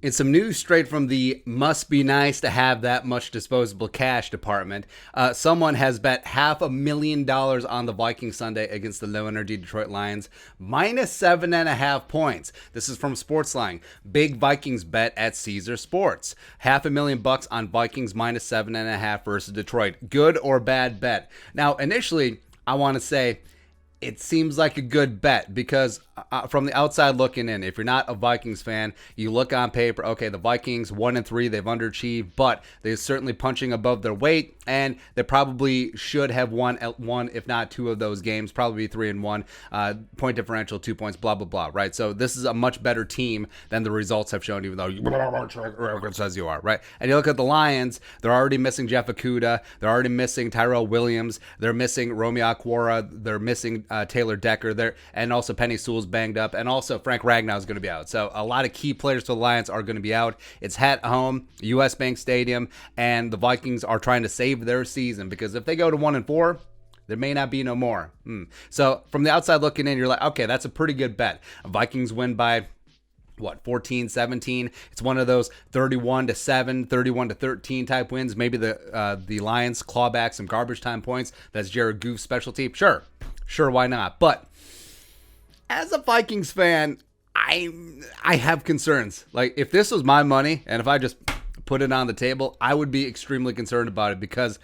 In some news straight from the must be nice to have that much disposable cash department, someone has bet $500,000 on the Vikings Sunday against the low energy Detroit Lions, minus 7.5 points. This is from Sportsline. Big Vikings bet at Caesar Sports. $500,000 on Vikings minus 7.5 versus Detroit. Good or bad bet? Now, initially, I want to say it seems like a good bet because from the outside looking in, if you're not a Vikings fan, you look on paper, okay, the Vikings 1-3, they've underachieved, but they're certainly punching above their weight, and they probably should have won one, if not two of those games, probably 3-1, point differential, 2 points, blah, blah, blah, right? So this is a much better team than the results have shown, even though it says you are, right? And you look at the Lions, they're already missing Jeff Okudah, they're already missing Tyrell Williams, they're missing Romeo Okwara, they're missing Taylor Decker, and also Penny Sewell's banged up, and also Frank Ragnow is going to be out. So a lot of key players for the Lions are going to be out. It's at home, U.S. Bank Stadium, and the Vikings are trying to save their season because if they go to 1-4, there may not be no more. So from the outside looking in, you're like, okay, that's a pretty good bet. Vikings win by 14, 17. It's one of those 31-7, 31-13 type wins. Maybe the Lions claw back some garbage time points. That's Jared Goff's specialty. Sure, why not? But as a Vikings fan, I have concerns. Like, if this was my money and if I just put it on the table, I would be extremely concerned about it because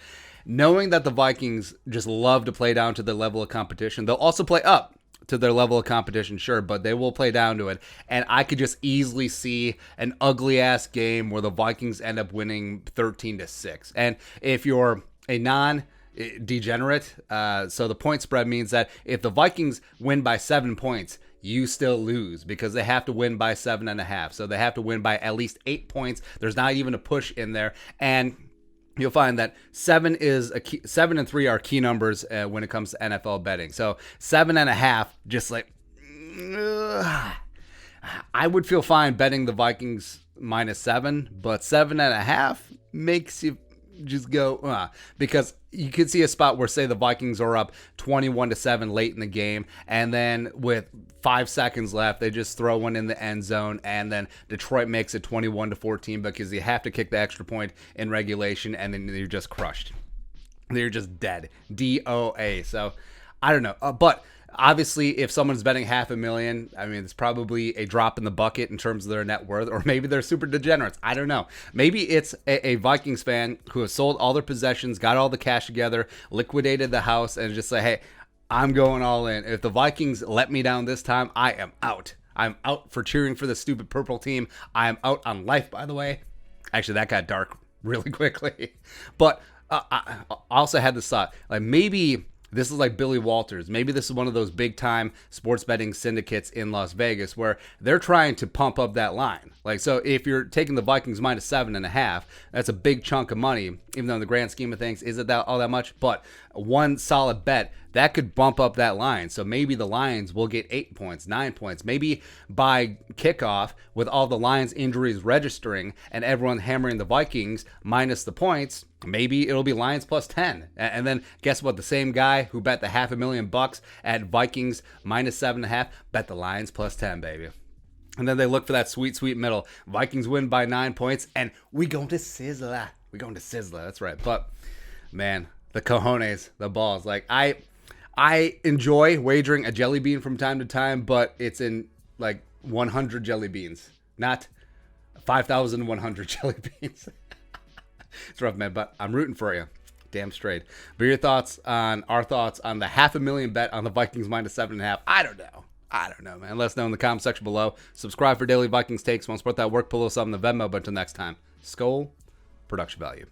knowing that the Vikings just love to play down to their level of competition, they'll also play up to their level of competition, sure, but they will play down to it. And I could just easily see an ugly-ass game where the Vikings end up winning 13-6. And if you're a non-degenerate, so the point spread means that if the Vikings win by 7 points, you still lose because they have to win by 7.5. So they have to win by at least 8 points. There's not even a push in there. And you'll find that 7 and 3 are key numbers when it comes to NFL betting. So 7.5, just like, I would feel fine betting the Vikings minus 7, but 7.5 makes you just go, because you could see a spot where, say, the Vikings are up 21-7 late in the game, and then with 5 seconds left, they just throw one in the end zone, and then Detroit makes it 21-14 because you have to kick the extra point in regulation, and then you're just crushed. They're just dead. DOA. So I don't know, but obviously, if someone's betting $500,000, I mean, it's probably a drop in the bucket in terms of their net worth, or maybe they're super degenerates. I don't know. Maybe it's a Vikings fan who has sold all their possessions, got all the cash together, liquidated the house, and just say, hey, I'm going all in. If the Vikings let me down this time, I am out. I'm out for cheering for the stupid purple team. I am out on life, by the way. Actually, that got dark really quickly. But I also had this thought, like, maybe this is like Billy Walters. Maybe this is one of those big-time sports betting syndicates in Las Vegas where they're trying to pump up that line. Like, so if you're taking the Vikings minus 7.5, that's a big chunk of money, even though in the grand scheme of things, is it all that much? But one solid bet, that could bump up that line. So maybe the Lions will get 8 points, 9 points. Maybe by kickoff, with all the Lions injuries registering and everyone hammering the Vikings minus the points, maybe it'll be Lions plus 10. And then guess what? The same guy who bet the $500,000 at Vikings minus 7.5, bet the Lions plus 10, baby. And then they look for that sweet, sweet middle. Vikings win by 9 points, and we going to sizzle. We going to sizzle. That's right. But, man, the cojones, the balls. Like, I enjoy wagering a jelly bean from time to time, but it's in, like, 100 jelly beans, not 5,100 jelly beans. It's rough, man, but I'm rooting for you. Damn straight. But your thoughts on our thoughts on the $500,000 bet on the Vikings minus 7.5? I don't know, man. Let us know in the comment section below. Subscribe for daily Vikings takes. Want to support that work? Pull us up on the Venmo. But until next time, Skol, production value.